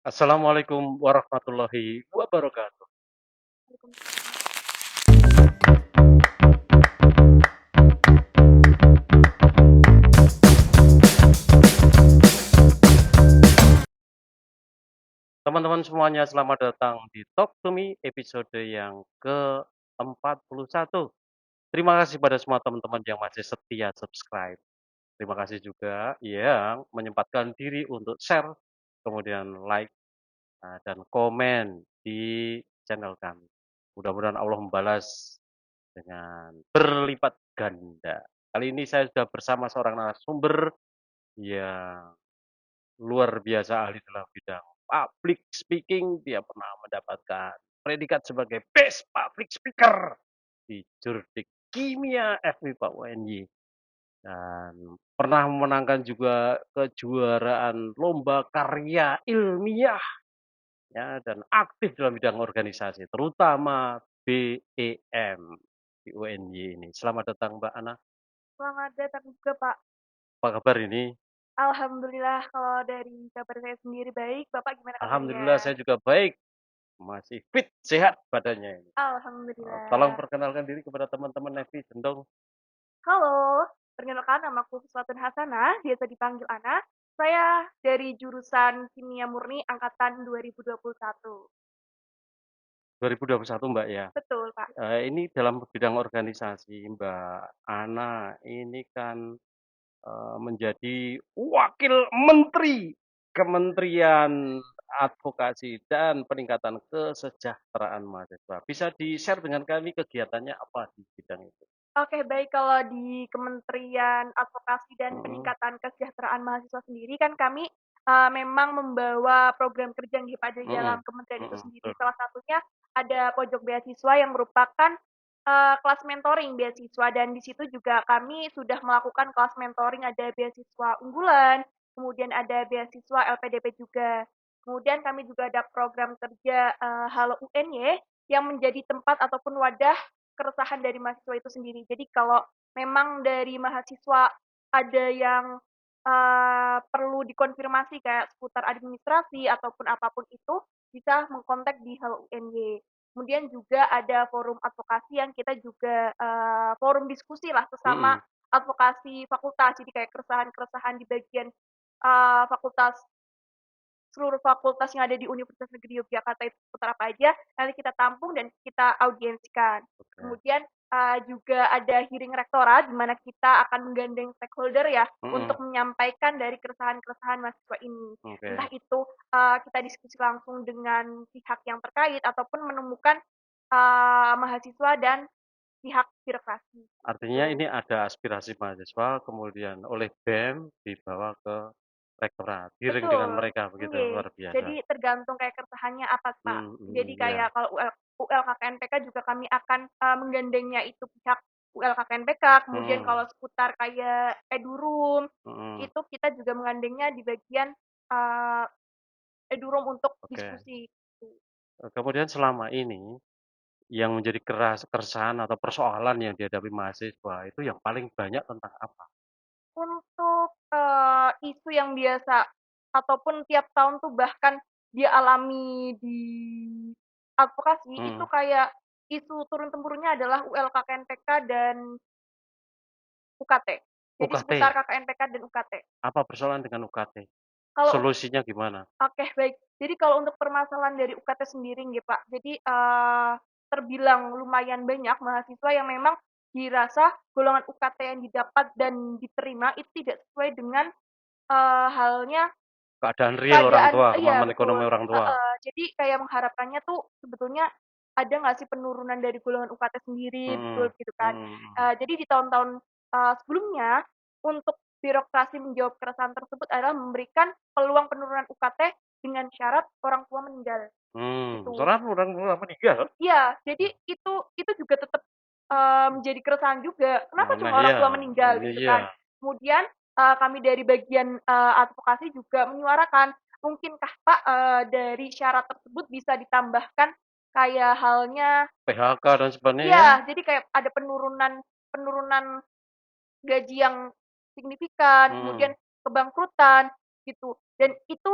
Assalamualaikum warahmatullahi wabarakatuh. Waalaikumsalam. Teman-teman semuanya selamat datang di Talk to Me episode yang ke-41. Terima kasih pada semua teman-teman yang masih setia subscribe. Terima kasih juga yang menyempatkan diri untuk share, kemudian like, dan komen di channel kami. Mudah-mudahan Allah membalas dengan berlipat ganda. Kali ini saya sudah bersama seorang narasumber yang luar biasa ahli dalam bidang public speaking. Dia pernah mendapatkan predikat sebagai Best Public Speaker di Jurdik Kimia FMIPA UNY dan pernah memenangkan juga kejuaraan lomba karya ilmiah ya, dan aktif dalam bidang organisasi terutama BEM di UNY ini. Selamat datang Mbak Ana. Selamat datang juga, Pak. Apa kabar ini? Alhamdulillah kalau dari kabar saya sendiri baik, Bapak gimana kabarnya? Alhamdulillah saya juga baik. Masih fit, sehat badannya ini. Tolong Alhamdulillah. perkenalkan diri kepada teman-teman netizen dong. Halo, perkenalkan namaku Fuswatun Hasanah, biasa dipanggil Ana. Saya dari jurusan Kimia Murni angkatan 2021. 2021 Mbak ya. Betul, Pak. Ini dalam bidang organisasi Mbak Ana ini kan menjadi wakil menteri Kementerian Advokasi dan Peningkatan Kesejahteraan Mahasiswa. Bisa di-share dengan kami kegiatannya apa di bidang itu? Oke, baik. Kalau di Kementerian Advokasi dan Mhm, Peningkatan Kesejahteraan Mahasiswa sendiri kan kami memang membawa program kerja nih Pak di mhm, dalam kementerian itu mhm, sendiri. betul. Salah satunya ada pojok beasiswa yang merupakan kelas mentoring beasiswa dan di situ juga kami sudah melakukan kelas mentoring, ada beasiswa unggulan, kemudian ada beasiswa LPDP juga. Kemudian kami juga ada program kerja Halo UNY yang menjadi tempat ataupun wadah keresahan dari mahasiswa itu sendiri. Jadi kalau memang dari mahasiswa ada yang perlu dikonfirmasi kayak seputar administrasi ataupun apapun itu, bisa mengkontak di Halo UNY. Kemudian juga ada forum advokasi yang kita juga forum diskusi lah sesama Mhm, advokasi fakultas. Jadi kayak keresahan-keresahan di bagian fakultas seluruh fakultas yang ada di Universitas Negeri Yogyakarta itu seputar apa aja, nanti kita tampung dan kita audiensikan. oke. Kemudian juga ada hearing rektorat, di mana kita akan menggandeng stakeholder ya Mhm, untuk menyampaikan dari keresahan-keresahan mahasiswa ini. Entah oke. itu kita diskusi langsung dengan pihak yang terkait ataupun menemukan mahasiswa dan pihak birokrasi. Artinya Gitu. ini ada aspirasi mahasiswa, kemudian oleh BEM dibawa ke rektorat, hearing dengan Betul, mereka begitu, nggih. luar biasa. Jadi tergantung kayak keresahannya apa, Pak. Jadi Iya, kayak kalau ULKKNPK juga kami akan menggandengnya itu pihak ULKKNPK, kemudian mhm, kalau seputar kayak edurum, mhm, itu kita juga menggandengnya di bagian eee, edurum untuk oke. diskusi, gitu. Kemudian selama ini yang menjadi keresahan atau persoalan yang dihadapi mahasiswa itu yang paling banyak tentang apa? Untuk isu yang biasa ataupun tiap tahun tuh bahkan dia alami di advokasi, itu Mhm, kayak isu turun-temurunnya adalah ULKKNPK dan UKT. Jadi seputar UKT, KKNPK dan UKT. apa persoalan dengan UKT? Kalau Solusinya gimana? oke, baik. Jadi kalau untuk permasalahan dari UKT sendiri nggih, Pak. Jadi terbilang lumayan banyak mahasiswa yang memang dirasa golongan UKT yang didapat dan diterima itu tidak sesuai dengan halnya Keadaan real orang keadaan tua, iya kemampuan betul, ekonomi orang tua? heeh. Jadi kayak mengharapkannya tuh sebetulnya ada nggak sih penurunan dari golongan UKT sendiri, betul Mhm, gitu kan. mhm, mhm. Jadi di tahun-tahun sebelumnya untuk birokrasi menjawab keresahan tersebut adalah memberikan peluang penurunan UKT dengan syarat orang tua meninggal, gitu. Seorang orang tua meninggal? Iya, jadi itu juga tetap menjadi keresahan juga, kenapa Nah cuma orang iya, tua meninggal ini gitu iya. kan. Kemudian kami dari bagian advokasi juga menyuarakan, mungkinkah Pak dari syarat tersebut bisa ditambahkan kayak halnya PHK dan sebagainya. iya, jadi kayak ada penurunan penurunan gaji yang signifikan, kemudian Mhm, kebangkrutan gitu. dan itu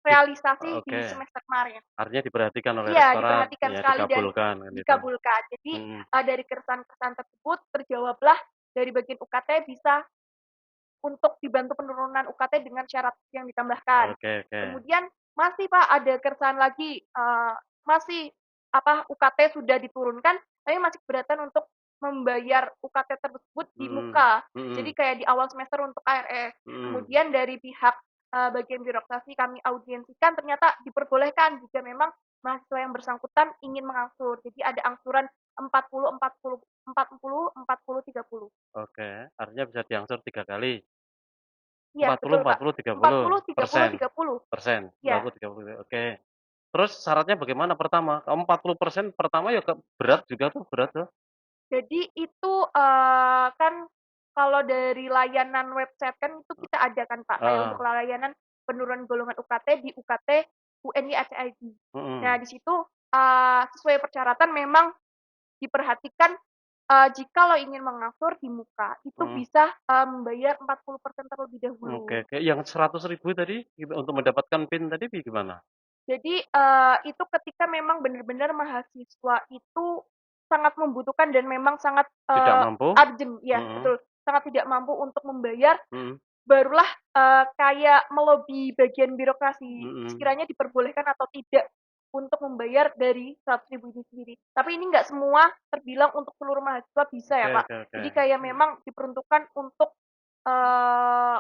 Dib terrealisasi di oke, semester kemarin. artinya diperhatikan oleh Iya, rektorat, diperhatikan ya sekali dan dikabulkan kan itu. dikabulkan. Jadi, Mhm, dari keresahan-keresahan tersebut terjawablah dari bagian UKT bisa untuk dibantu penurunan UKT dengan syarat yang ditambahkan. oke oke. Kemudian masih Pak, ada keresahan lagi, masih UKT sudah diturunkan, tapi masih keberatan untuk membayar UKT tersebut di Mhm, muka. Jadi mhm, kayak di awal semester untuk KRS. mhm. Kemudian dari pihak, bagian birokrasi kami audiensikan ternyata diperbolehkan jika memang mahasiswa yang bersangkutan ingin mengangsur. Jadi ada angsuran 40, 40, 40, 40, 30. Oke, artinya bisa diangsur 3 kali, Iya, betul, Kak. 40, 30 empat puluh tiga puluh persen, tiga puluh. persen, Iya. 40, 30, oke. Terus syaratnya bagaimana pertama? Kalau 40% pertama ya berat juga tuh, berat tuh. Jadi itu, kan kalau dari layanan website kan itu kita ada kan, Pak, kayak Heeh, untuk layanan penurunan golongan UKT di UKT UNY ACID. Nah, mhm, di situ, sesuai persyaratan memang diperhatikan, jikalau ingin mengangsur di muka, itu mhm. bisa, membayar 40% terlebih Oke dahulu. oke, yang 100.000 tadi untuk mendapatkan PIN tadi gimana? Jadi, itu ketika memang benar-benar mahasiswa itu sangat membutuhkan dan memang sangat, Tidak mampu? urgent, ya Mhm, betul, sangat tidak mampu untuk membayar, mhm, barulah, kayak melobi bagian birokrasi, mhm. sekiranya diperbolehkan atau tidak untuk membayar dari 100.000 ini sendiri. Tapi ini nggak semua terbilang untuk seluruh mahasiswa bisa ya, Oke Pak. oke oke. Jadi kayak memang diperuntukkan untuk,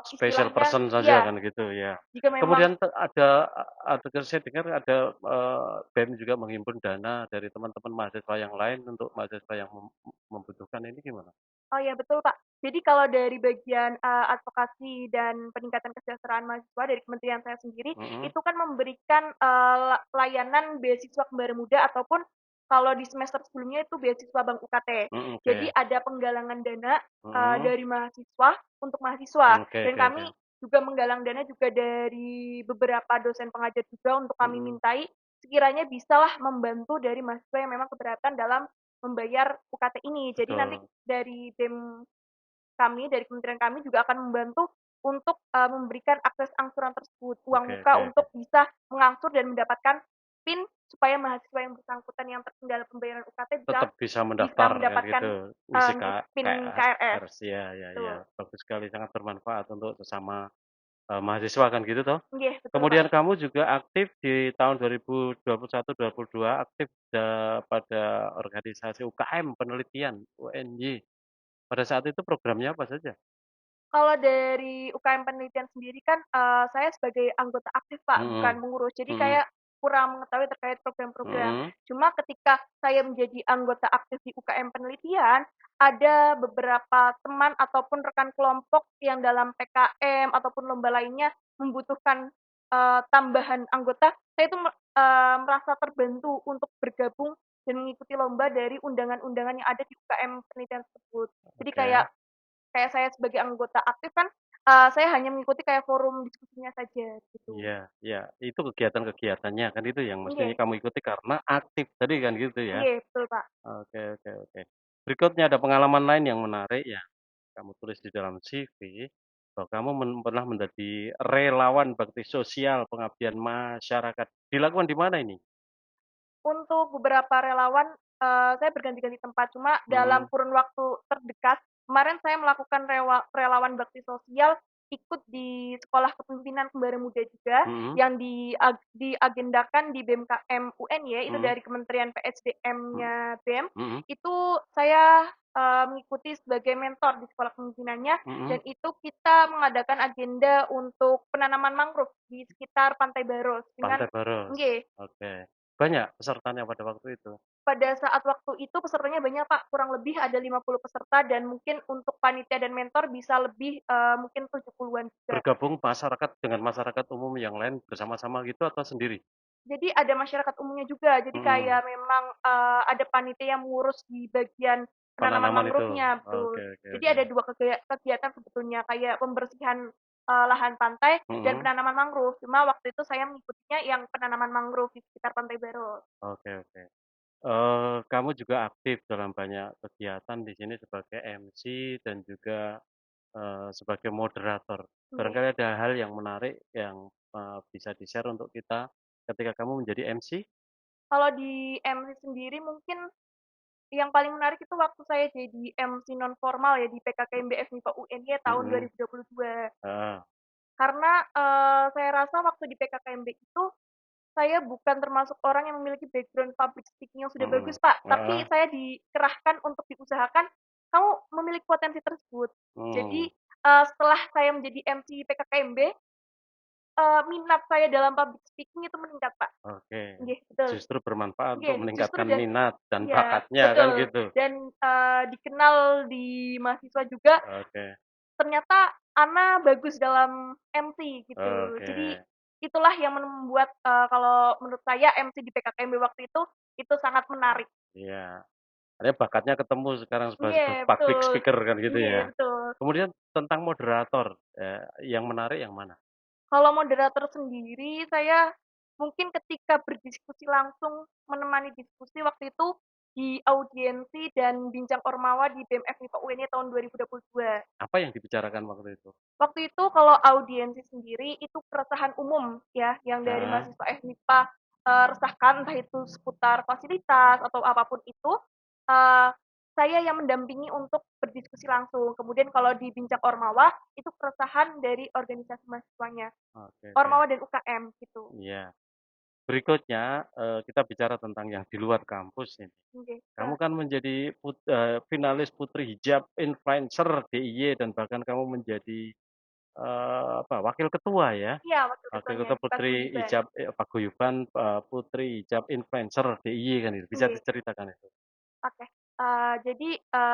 Special istilahnya person saja iya, kan gitu ya. jika memang Kemudian ada saya dengar ada, BEM juga menghimpun dana dari teman-teman mahasiswa yang lain untuk mahasiswa yang membutuhkan ini gimana? oh ya betul, Pak. Jadi kalau dari bagian, advokasi dan peningkatan kesejahteraan mahasiswa dari kementerian saya sendiri, Mhm, itu kan memberikan, layanan beasiswa kembar muda ataupun kalau di semester sebelumnya itu beasiswa Bank UKT. mhm, oke. Jadi ada penggalangan dana, Mhm, dari mahasiswa untuk mahasiswa oke dan oke oke. kami juga menggalang dana juga dari beberapa dosen pengajar juga untuk kami Mhm, mintai sekiranya bisalah membantu dari mahasiswa yang memang keberatan dalam membayar UKT ini. Jadi nanti betul. dari BEM kami, dari kementerian kami juga akan membantu untuk, memberikan akses angsuran tersebut, Oke uang muka oke oke. untuk bisa mengangsur dan mendapatkan PIN supaya mahasiswa yang bersangkutan yang terkendala pembayaran UKT bisa Tetap bisa bisa mendaftar kan mendapatkan, gitu, ngisi PIN KRS. KRS, ya ya ya, Betul. bagus sekali, sangat bermanfaat untuk sesama, mahasiswa kan gitu toh? Nggih, betul, Pak. Kemudian kamu juga aktif di tahun 2021, 2022 aktif pada organisasi UKM penelitian, UNY. Pada saat itu programnya apa saja? Kalau dari UKM penelitian sendiri kan, saya sebagai anggota aktif, Pak, bukan Mhm, mengurus. Jadi mhm, kayak kurang mengetahui terkait program-program. mhm, Cuma ketika saya menjadi anggota aktif di UKM penelitian, ada beberapa teman ataupun rekan kelompok yang dalam PKM ataupun lomba lainnya membutuhkan, tambahan anggota, saya itu merasa terbantu untuk bergabung dan mengikuti lomba dari undangan-undangan yang ada di UKM penelitian tersebut. Jadi kayak oke. kayak saya sebagai anggota aktif kan, saya hanya mengikuti kayak forum diskusinya saja gitu. Iya iya, itu kegiatan-kegiatannya kan itu yang mestinya Nggih kamu ikuti karena aktif tadi kan gitu ya? nggih, betul, Pak. Oke oke oke. Berikutnya ada pengalaman lain yang menarik yang kamu tulis di dalam CV, bahwa kamu pernah menjadi relawan bakti sosial pengabdian masyarakat. Dilakukan di mana ini? Untuk beberapa relawan, saya berganti-ganti tempat, cuma dalam Mhm, kurun waktu terdekat, kemarin saya melakukan relawan bakti sosial, ikut di Sekolah Kepemimpinan Kembara Muda juga, mhm, yang diagendakan di BMKM UNY, itu mhm, dari Kementerian mhm, PSDM-nya BEM, mhm, itu saya, mengikuti sebagai mentor di sekolah kepemimpinannya, mhm. dan itu kita mengadakan agenda untuk penanaman mangrove di sekitar Pantai Baros dengan Pantai Baros. nggih. Oke. Banyak pesertanya pada waktu itu? Pada saat waktu itu pesertanya banyak, Pak, kurang lebih ada 50 peserta dan mungkin untuk panitia dan mentor bisa lebih, mungkin 70-an juga. Bergabung masyarakat dengan masyarakat umum yang lain bersama-sama gitu atau sendiri? Jadi ada masyarakat umumnya juga, jadi Mhm, kayak memang, ada panitia yang mengurus di bagian penanaman penanaman itu? mangrove-nya, Oke betul. oke Jadi oke. ada 2 kegiatan sebetulnya, kayak pembersihan, lahan pantai dan Mhm, penanaman mangrove, cuma waktu itu saya mengikutinya yang penanaman mangrove di sekitar Pantai Baros. oke oke. Kamu juga aktif dalam banyak kegiatan di sini sebagai MC dan juga, sebagai moderator. Nggih. Barangkali ada hal yang menarik yang bisa di-share untuk kita ketika kamu menjadi MC? Kalau di MC sendiri mungkin yang paling menarik itu waktu saya jadi MC non formal ya di PKKMB FMIPA UNY tahun Mhm, 2022. heeh, Karena, saya rasa waktu di PKKMB itu, saya bukan termasuk orang yang memiliki background public speaking yang sudah mhm, bagus, Pak. Tapi heeh, saya dikerahkan untuk diusahakan, "Kamu memiliki potensi tersebut." Jadi, mmm, setelah saya menjadi MC PKKMB, minat saya dalam public speaking itu meningkat, Pak. oke. Nggih, betul. Justru bermanfaat untuk Nggih, justru meningkatkan dan minat dan iya, bakatnya kan betul. gitu? Dan, dikenal di mahasiswa juga, Oke, ternyata Ana bagus dalam MC gitu. oke, Jadi itulah yang membuat, kalau menurut saya MC di PKKMB waktu itu sangat menarik. iya. Akhirnya bakatnya ketemu sekarang sebagai Iya, public betul. speaker kan gitu Iya, ya? betul. Kemudian tentang moderator, yang menarik yang mana? Kalau moderator sendiri, saya mungkin ketika berdiskusi langsung, menemani diskusi waktu itu di audiensi dan bincang ormawa di BMF MIPA UNY tahun 2022. Apa yang dibicarakan waktu itu? Waktu itu kalau audiensi sendiri itu keresahan umum ya, yang dari Heeh, mahasiswa FMIPA, resahkan, entah itu seputar fasilitas atau apapun itu, eee, saya yang mendampingi untuk berdiskusi langsung. Kemudian kalau di bincang ormawa, itu keresahan dari organisasi mahasiswanya, oke oke, ormawa dan UKM gitu. iya. Berikutnya, kita bicara tentang yang di luar kampus ini. Oke, Kamu kan menjadi finalis Putri Hijab Influencer DIY dan bahkan kamu menjadi, wakil ketua ya? iya, wakil Wakil ketuanya ketua di Putri Paguyuban. Hijab Paguyuban, Putri Hijab Influencer DIY kan itu, bisa Oke. diceritakan itu? Oke, jadi,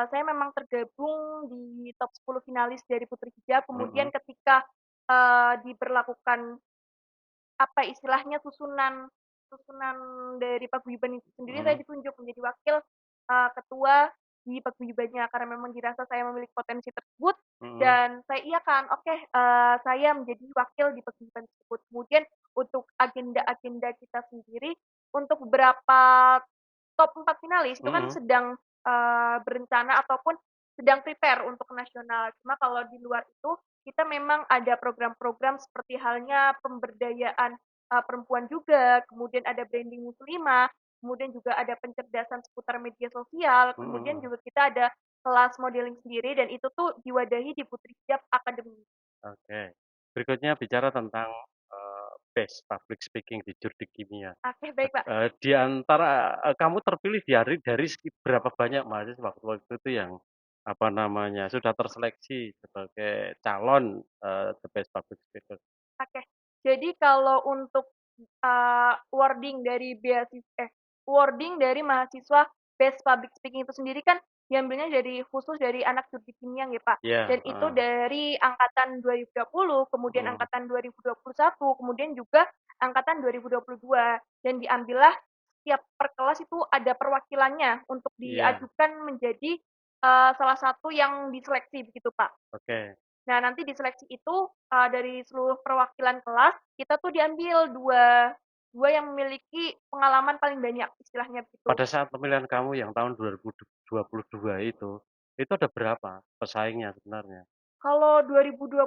saya memang tergabung di top 10 finalis dari Putri Hijab, kemudian Mhm, ketika, diberlakukan, apa istilahnya, susunan susunan dari paguyuban itu sendiri, saya mhm, ditunjuk menjadi wakil, ketua di paguyubannya, karena memang dirasa saya memiliki potensi tersebut, mhm, dan saya iakan, "Oke, saya menjadi wakil di paguyuban tersebut." Kemudian untuk agenda-agenda kita sendiri, untuk beberapa top 4 finalis itu kan mhm, sedang, berencana ataupun sedang prepare untuk nasional. Cuma kalau di luar itu, kita memang ada program-program seperti halnya pemberdayaan, perempuan juga, kemudian ada branding muslimah, kemudian juga ada pencerdasan seputar media sosial, mhm kemudian mhm. juga kita ada kelas modeling sendiri dan itu tuh diwadahi di Putri Hijab Academy. Oke. Berikutnya bicara tentang, best public speaking di Jurdik Kimia. Oke, baik, Pak. Di antara kamu terpilih dari berapa banyak mahasiswa waktu itu yang, sudah terseleksi sebagai calon, the best public speaker? Oke. Jadi kalau untuk, wording dari mahasiswa Best Public Speaking itu sendiri kan diambilnya dari khusus dari anak studi kimia ya, Pak. Iya, Dan itu heeh, dari angkatan 2020, kemudian mhm, angkatan 2021, kemudian juga angkatan 2022. Dan diambillah setiap per kelas itu ada perwakilannya untuk iya, diajukan menjadi, salah satu yang diseleksi begitu, Pak. oke. Nah, nanti di seleksi itu, dari seluruh perwakilan kelas, kita tuh diambil dua dua yang memiliki pengalaman paling banyak, istilahnya begitu. Pada saat pemilihan kamu yang tahun 2022 itu ada berapa pesaingnya sebenarnya? Kalau 2022,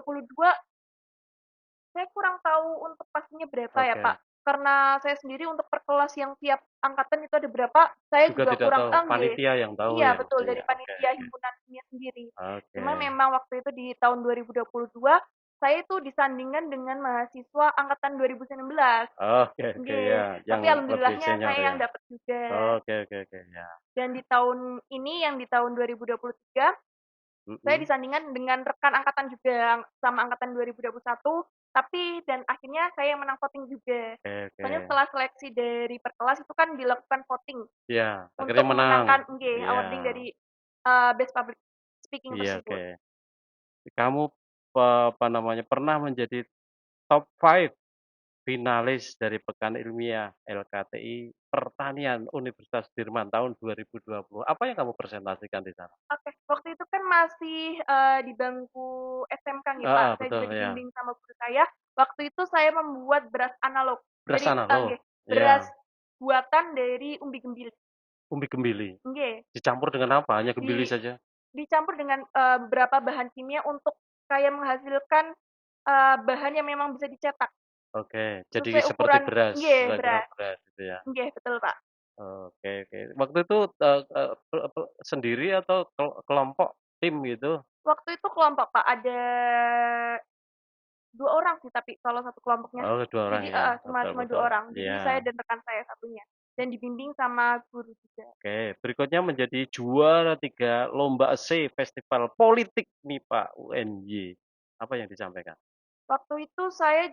saya kurang tahu untuk pastinya berapa ya, Pak. Oke, Karena saya sendiri untuk per kelas yang tiap angkatan itu ada berapa, saya juga juga tidak kurang tahu, tahu nggih. panitia yang tahu Iya, ya betul, mesti dari ya? Oke panitia oke. himpunan kimia sendiri. Oke. Cuma memang waktu itu di tahun 2022, saya itu disandingkan dengan mahasiswa angkatan 2019. Oke oke, Nggih, ya, yang tapi lebih alhamdulillahnya senior saya ya? yang dapat juga. Oke oke oke, ya. Dan di tahun ini, yang di tahun 2023, saya Mhm, disandingkan dengan rekan angkatan juga, sama angkatan 2021, tapi dan akhirnya saya yang menang voting juga. oke oke. Soalnya setelah seleksi dari per kelas itu kan dilakukan voting Iya, untuk akhirnya menang. memenangkan nggih, Iya awarding dari, Best Public Speaking iya, tersebut. oke. Kamu, pernah menjadi top 5 finalis dari Pekan Ilmiah LKTI Pertanian Universitas Sudirman tahun 2020. Apa yang kamu presentasikan di sana? Oke, waktu itu kan masih, di bangku SMK nggih, Heeh, Pak. Saya betul, juga ya. dibimbing sama guru saya. Waktu itu saya membuat beras analog. Beras Jadi analog? nggih, beras Iya, buatan dari umbi gembil. umbi gembili. Nggih, Dicampur dengan apa? Hanya gembili di saja? dicampur dengan, beberapa bahan kimia untuk kayak menghasilkan, bahan yang memang bisa dicetak. Oke, jadi sesuai seperti ukuran beras, nggih, kira-kira beras. beras gitu ya? Nggih, betul, Pak. Oke oke. Waktu itu, sendiri atau kelompok, tim gitu? Waktu itu kelompok, Pak, ada 2 orang sih tapi kalau satu kelompoknya. Oh 2 orang Jadi ya? cuma Betul cuma 2 betul. orang. Jadi saya Iya. dan rekan saya satunya, dan dibimbing sama guru juga. Oke, berikutnya menjadi juara 3 lomba essay festival politik MIPA UNY. Apa yang disampaikan? Waktu itu saya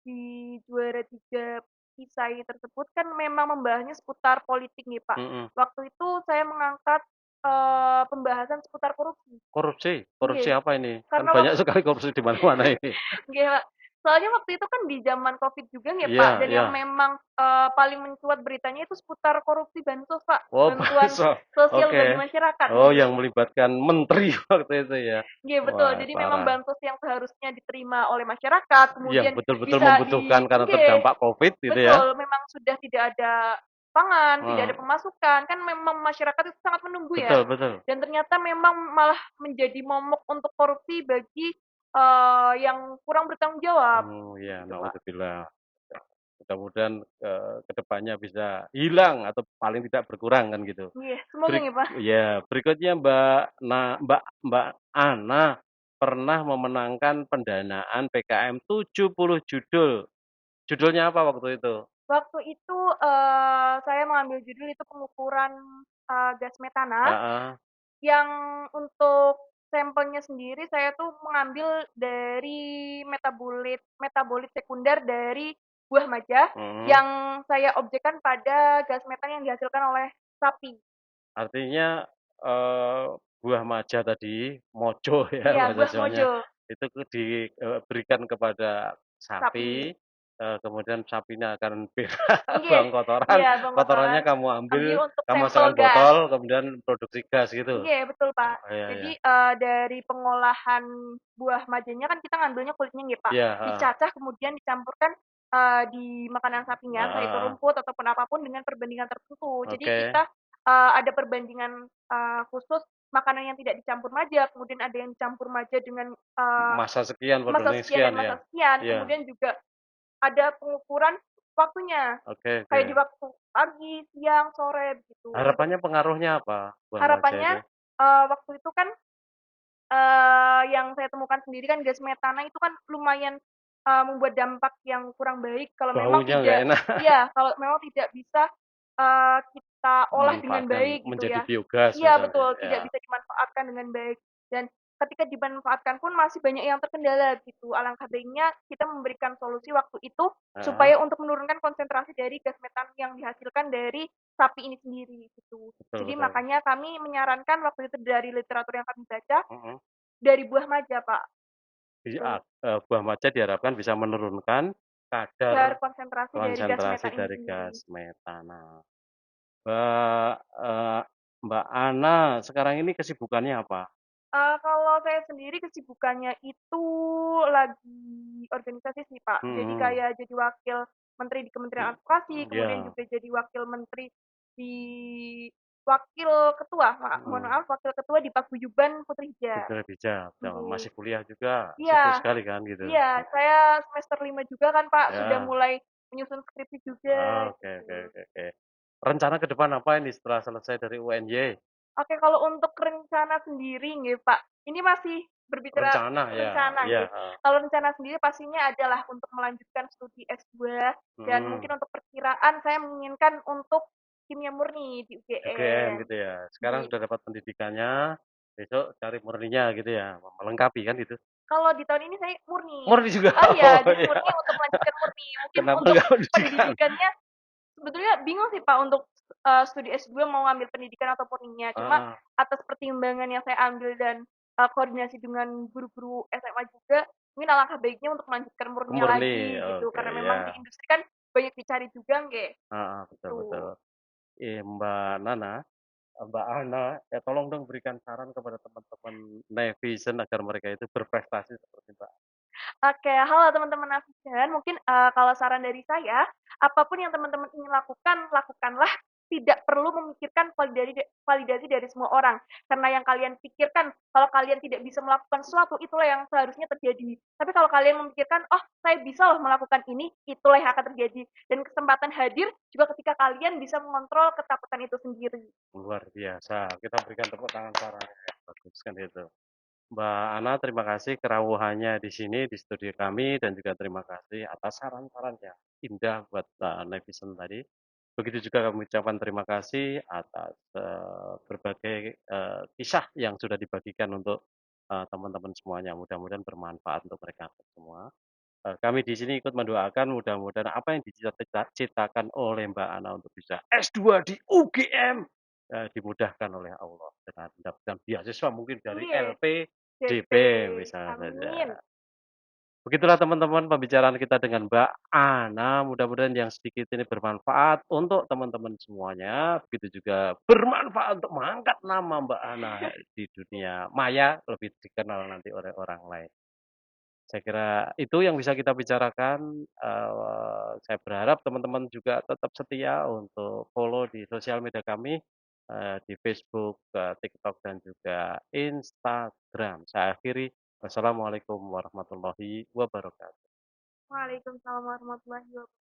di juara 3 Kisai tersebut kan memang membahasnya seputar politik nih, Pak. Mhm. Waktu itu saya mengangkat, pembahasan seputar korupsi. Korupsi? Korupsi Nggih, apa ini? Kan karena banyak sekali korupsi di mana-mana ini. nggih, Pak. Soalnya waktu itu kan di zaman Covid juga nggih, Iya Pak, dan yang iya. memang, paling mencuat beritanya itu seputar korupsi bansos, Pak. Oh Bantuan bansos, sosial bagi oke. masyarakat, Oh nggih. yang melibatkan menteri waktu itu ya? Nggih, betul. Wah Jadi memang parah. bansos yang seharusnya diterima oleh masyarakat, Yang kemudian betul-betul bisa membutuhkan karena nggih, terdampak Covid gitu ya? betul, memang sudah tidak ada pangan, tidak ada Heeh. pemasukan, kan memang masyarakat itu sangat menunggu ya. Betul betul. Dan ternyata memang malah menjadi momok untuk korupsi bagi, yang kurang bertanggung jawab, Oh ya, gitu, Pak. naudzubillah. Mudah-mudahan, ke depannya bisa hilang atau paling tidak berkurang kan gitu. Iya, semoga nih, Pak. Berikutnya Mbak Ana pernah memenangkan pendanaan PKM 70 judul. Judulnya apa waktu itu? Waktu itu, saya mengambil judul itu pengukuran, gas metana, Heeh, yang untuk sampelnya sendiri saya tuh mengambil dari metabolit metabolit sekunder dari buah maja, mhm. yang saya objekkan pada gas metan yang dihasilkan oleh sapi. Artinya, eee, buah maja tadi, mojo ya Iya, bahasa buah Jawanya, mojo, itu diberikan kepada sapi. sapi, kemudian sapinya akan berak, Nggih, buang kotoran, iya, bong kotorannya kotoran, kamu ambil, ambil untuk kamu sampel masukkan gas. botol, kemudian produksi gas gitu? Nggih, betul, Pak. Oh, iya iya. Jadi, dari pengolahan buah majanya kan kita ngambilnya kulitnya nggih, Pak. Iya, heeh. Dicacah kemudian dicampurkan, di makanan sapinya, entah itu Heeh. rumput ataupun apapun dengan perbandingan tertentu. Jadi Oke. kita, ada perbandingan, khusus makanan yang tidak dicampur maja, kemudian ada yang dicampur maja dengan, Masa sekian, masa perbanding sekian sekian dan ya? masa sekian, Iya. kemudian juga ada pengukuran waktunya, Oke kayak di oke. waktu pagi, siang, sore, begitu. Untuk Harapannya pengaruhnya apa buah maja harapannya, itu? waktu itu kan yang saya temukan sendiri kan gas metana itu kan lumayan, membuat dampak yang kurang baik kalau memang Baunya nggak tidak enak, iya, kalau memang tidak bisa, kita olah dengan memanfaatkan baik gitu menjadi ya. biogas Iya misalnya, betul, ya. tidak bisa dimanfaatkan dengan baik dan ketika dimanfaatkan pun masih banyak yang terkendala gitu. Alangkah baiknya kita memberikan solusi waktu itu Heeh, supaya untuk menurunkan konsentrasi dari gas metan yang dihasilkan dari sapi ini sendiri gitu. betul Jadi betul. makanya kami menyarankan waktu itu dari literatur yang kami baca, Mhm. dari buah maja, Pak, gitu. Buah maja diharapkan bisa menurunkan kadar Kadar konsentrasi dari gas konsentrasi meta ini dari sendiri. gas metana. Mbak, Mbak Ana sekarang ini kesibukannya apa? Kalau saya sendiri kesibukannya itu lagi organisasi sih, Pak. Jadi Mhm, kayak jadi wakil menteri di Kementerian Advokasi, kemudian iya, juga jadi wakil menteri di wakil ketua, mohon mhm. maaf, wakil ketua di Paguyuban Putri Hija. Segera bijak, Nggih. masih kuliah juga, sibuk Iya sekali kan gitu? iya, saya semester 5 juga kan, Pak, sudah Ya, mulai menyusun skripsi juga, oke oke gitu. oke oke. Rencana ke depan apa ini setelah selesai dari UNY? Oke, kalau untuk rencana sendiri nggih, Pak, ini masih berbicara Rencana ya, rencana iya, nggih. heeh. Kalau rencana sendiri pastinya adalah untuk melanjutkan studi S2 dan Mhm, mungkin untuk perkiraan saya menginginkan untuk kimia murni di UGM UGM. gitu ya. Sekarang Nggih. sudah dapat pendidikannya, besok cari murninya gitu ya, melengkapi kan gitu? Kalau di tahun ini saya murni. Murni juga? Oh Oh iya, jadi ya, murni untuk melanjutkan murni. Mungkin kenapa untuk nggak pendidikan? pendidikannya sebetulnya bingung sih, Pak, untuk, studi S2 mau ngambil pendidikan atau murninya. Cuma Heeh, atas pertimbangan yang saya ambil dan, koordinasi dengan guru-guru SMA juga, mungkin alangkah baiknya untuk melanjutkan murninya murni, lagi gitu. oke Karena ya, memang di industri kan banyak dicari juga nggih, heeh, betul betul. gitu. Mbak Nana, Mbak Ana, ya tolong dong berikan saran kepada teman-teman netizen agar mereka itu berprestasi seperti Mbak. Oke, halo teman-teman netizen, mungkin, kalau saran dari saya, apapun yang teman-teman ingin lakukan, lakukanlah tidak perlu memikirkan validasi dari semua orang. Karena yang kalian pikirkan, kalau kalian tidak bisa melakukan sesuatu, itulah yang seharusnya terjadi. Tapi kalau kalian memikirkan, "Oh, saya bisa loh melakukan ini," itulah yang akan terjadi. Dan kesempatan hadir juga ketika kalian bisa mengontrol ketakutan itu sendiri. Luar biasa. Kita berikan tepuk tangan Sarahnya yang bagus kan itu. Mbak Ana, terima kasih kerawuhannya di sini di studio kami dan juga terima kasih atas saran-saran yang indah buat netizen tadi. Begitu juga kami ucapkan terima kasih atas berbagai kisah yang sudah dibagikan untuk teman-teman semuanya. Mudah-mudahan bermanfaat untuk mereka semua. Kami di sini ikut mendoakan mudah-mudahan apa yang dicita-citakan oleh Mbak Ana untuk bisa S2 di UGM dimudahkan oleh Allah dengan mendapatkan beasiswa mungkin dari Iya, LPDP DP. misalnya saja. Amin. Begitulah teman-teman pembicaraan kita dengan Mbak Ana. Mudah-mudahan yang sedikit ini bermanfaat untuk teman-teman semuanya. Begitu juga bermanfaat untuk mengangkat nama Mbak Ana di dunia maya lebih dikenal nanti oleh orang lain. Saya kira itu yang bisa kita bicarakan, saya berharap teman-teman juga tetap setia untuk follow di sosial media kami, di Facebook, TikTok, dan juga Instagram. Saya akhiri, wassalamualaikum warahmatullahi wabarakatuh. Waalaikumsalam warahmatullahi wabarakatuh.